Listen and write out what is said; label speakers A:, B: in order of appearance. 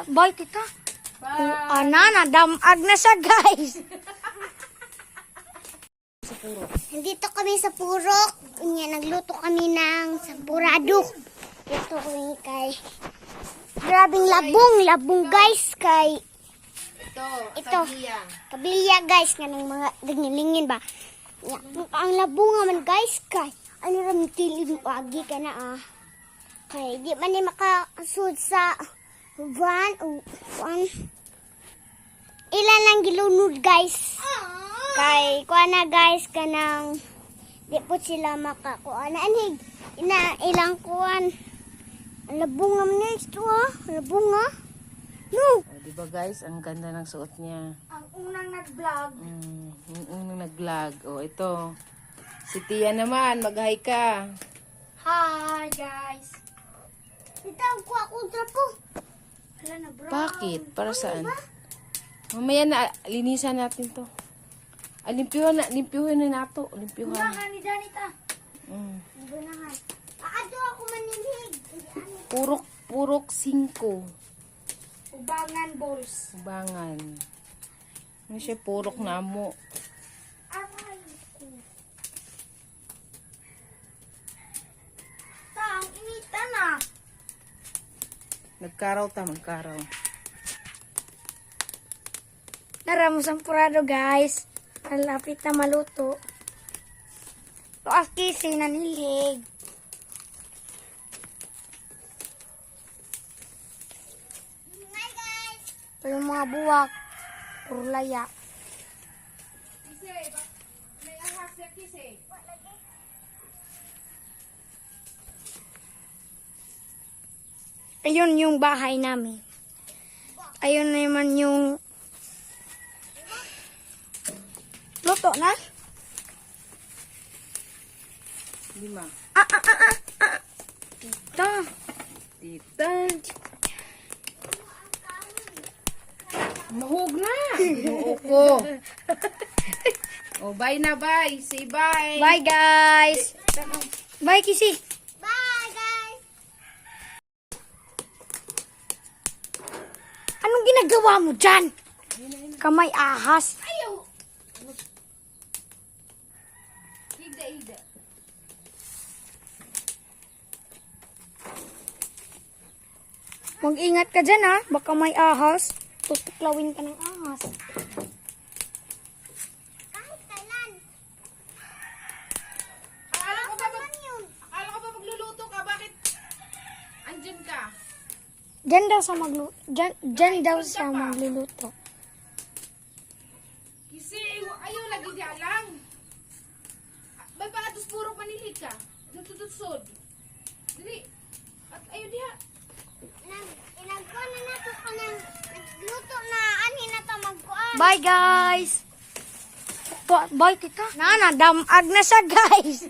A: Bye, tita. Nadamag na siya, guys.
B: Nandito kami sa Purok. Nagluto kami ng sampurado. Ito kami kay... Grabing labong guys, kay... Ito. Kabilya, guys. Ganang mga dagnilingin ba? Ang labong naman, guys, kay... Ano rin tilid mo agi ka na, Kay, di man ni makasud sa... Ilan lang gilunod, guys. Kay kuha na, guys, kanang di po sila makakuha na anig ilang kuan labunga next labunga no.
C: Diba guys, ang ganda ng suot niya.
A: Ang unang nag-vlog.
C: Yung unang nag-vlog. Ito. Si Tia naman, mag-hi ka.
A: Hi, guys.
B: Ito ang kuha kontra po.
A: Hala na, bro.
C: Bakit? Para saan? Mamaya na, linisan natin to. Limpyuhan na nato. Limpyuhan.
A: Unahan ni Danita.
B: Bunahan. Aado ako manilhig.
C: Purok 5.
A: Ubangan balls.
C: Ubangan. Ano siya, purok na mo.
A: Aray ko. Tang, inita na.
C: Magkaraw.
A: Naramos ang purado, guys. Malapit na maluto. Ito kasi nanilig.
B: Hi, guys.
A: Ito yung mga buwak. Puro laya. Ayun yung bahay namin. Ayun naman yung luto na.
C: 5.
A: Ito.
C: Tita. Mahog na. Binuo ko. Bye na, bye. Say bye.
A: Bye, guys. Bye, Kisi.
B: Bye, guys.
A: Anong ginagawa mo dyan? Kamay ahas.
C: Ayaw. Higda.
A: Mag-ingat ka dyan, ha? Baka may ahas. Tutuklawin ka ng ahas.
B: Kahit kailan.
C: Akala ko ba magluluto ka? Bakit andyan ka?
A: Dyan daw sa Dyan daw siya magluluto.
C: Kasi ayaw lagi di alang. May pangatos puro panili ka. Natututsod. Dili. At ayaw diha.
B: Inagkuha na nato ka ng nagluto na ani na to magkuhan.
A: Bye, guys. Bye, tita. Nadamag na siya, guys.